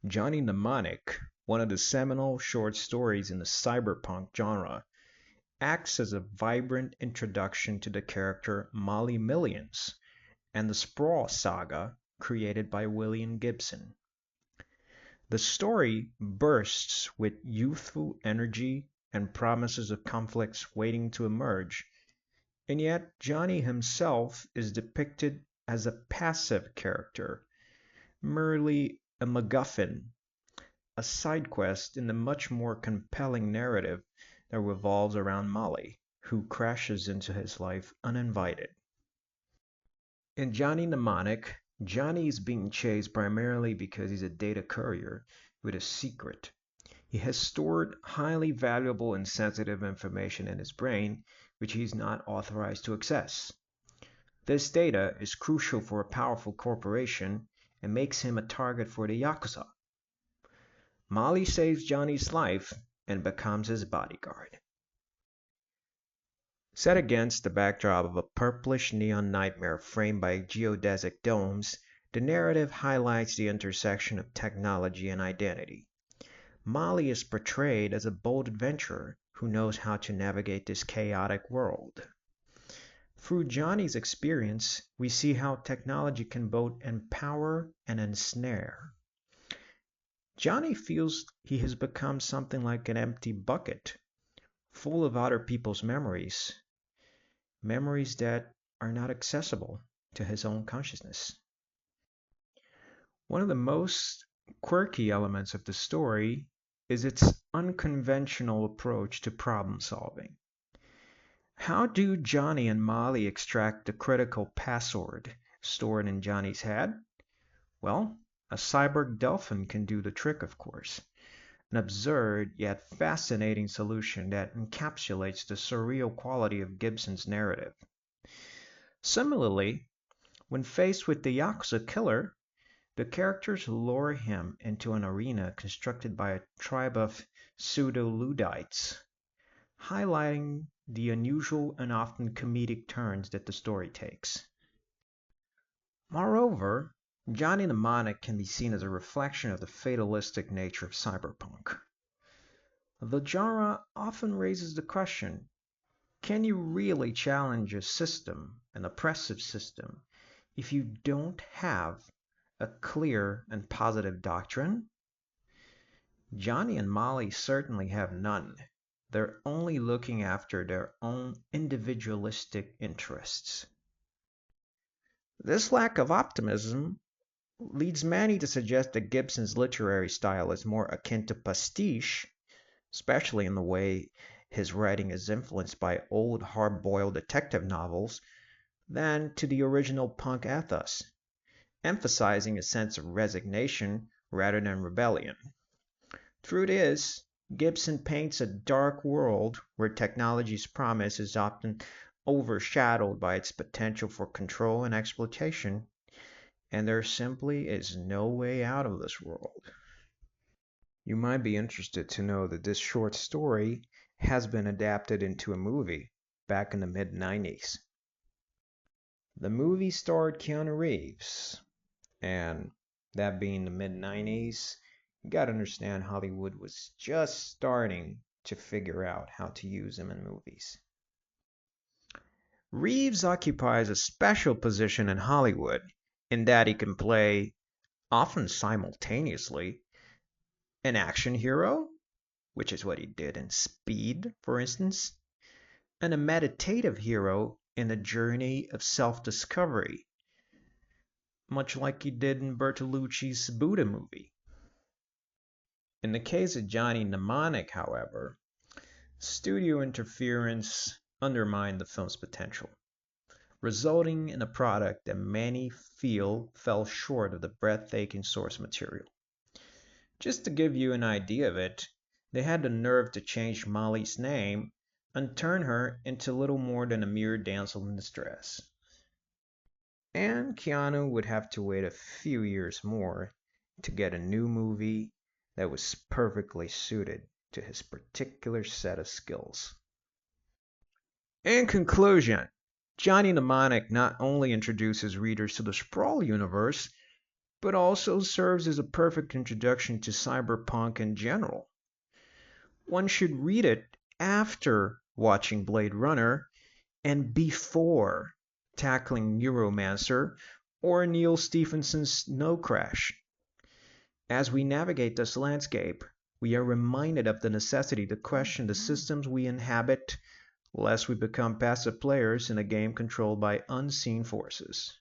Johnny Mnemonic, one of the seminal short stories in the cyberpunk genre, acts as a vibrant introduction to the character Molly Millions and the Sprawl saga created by William Gibson. The story bursts with youthful energy and promises of conflicts waiting to emerge, and yet Johnny himself is depicted as a passive character, merely a MacGuffin, a side quest in the much more compelling narrative that revolves around Molly, who crashes into his life uninvited. In Johnny Mnemonic, Johnny is being chased primarily because he's a data courier with a secret. He has stored highly valuable and sensitive information in his brain, which he's not authorized to access. This data is crucial for a powerful corporation and makes him a target for the Yakuza. Molly saves Johnny's life and becomes his bodyguard. Set against the backdrop of a purplish neon nightmare framed by geodesic domes, the narrative highlights the intersection of technology and identity. Molly is portrayed as a bold adventurer who knows how to navigate this chaotic world. Through Johnny's experience, we see how technology can both empower and ensnare. Johnny feels he has become something like an empty bucket, full of other people's memories, memories that are not accessible to his own consciousness. One of the most quirky elements of the story is its unconventional approach to problem solving. How do Johnny and Molly extract the critical password stored in Johnny's head? Well, a cyborg dolphin can do the trick, of course. An absurd yet fascinating solution that encapsulates the surreal quality of Gibson's narrative. Similarly, when faced with the Yakuza killer, the characters lure him into an arena constructed by a tribe of pseudo-Luddites, highlighting the unusual and often comedic turns that the story takes. Moreover, Johnny Mnemonic can be seen as a reflection of the fatalistic nature of cyberpunk. The genre often raises the question, can you really challenge a system, an oppressive system, if you don't have a clear and positive doctrine? Johnny and Molly certainly have none. They're only looking after their own individualistic interests. This lack of optimism leads many to suggest that Gibson's literary style is more akin to pastiche, especially in the way his writing is influenced by old hard-boiled detective novels, than to the original punk ethos, emphasizing a sense of resignation rather than rebellion. Truth is, Gibson paints a dark world where technology's promise is often overshadowed by its potential for control and exploitation, and there simply is no way out of this world. You might be interested to know that this short story has been adapted into a movie back in the mid-90s. The movie starred Keanu Reeves, and that being the mid-90s, you gotta understand Hollywood was just starting to figure out how to use him in movies. Reeves occupies a special position in Hollywood in that he can play, often simultaneously, an action hero, which is what he did in Speed, for instance, and a meditative hero in a journey of self-discovery, much like he did in Bertolucci's Buddha movie. In the case of Johnny Mnemonic, however, studio interference undermined the film's potential, resulting in a product that many feel fell short of the breathtaking source material. Just to give you an idea of it, they had the nerve to change Molly's name and turn her into little more than a mere damsel in distress. And Keanu would have to wait a few years more to get a new movie that was perfectly suited to his particular set of skills. In conclusion, Johnny Mnemonic not only introduces readers to the Sprawl universe, but also serves as a perfect introduction to cyberpunk in general. One should read it after watching Blade Runner and before tackling Neuromancer or Neil Stephenson's Snow Crash. As we navigate this landscape, we are reminded of the necessity to question the systems we inhabit, lest we become passive players in a game controlled by unseen forces.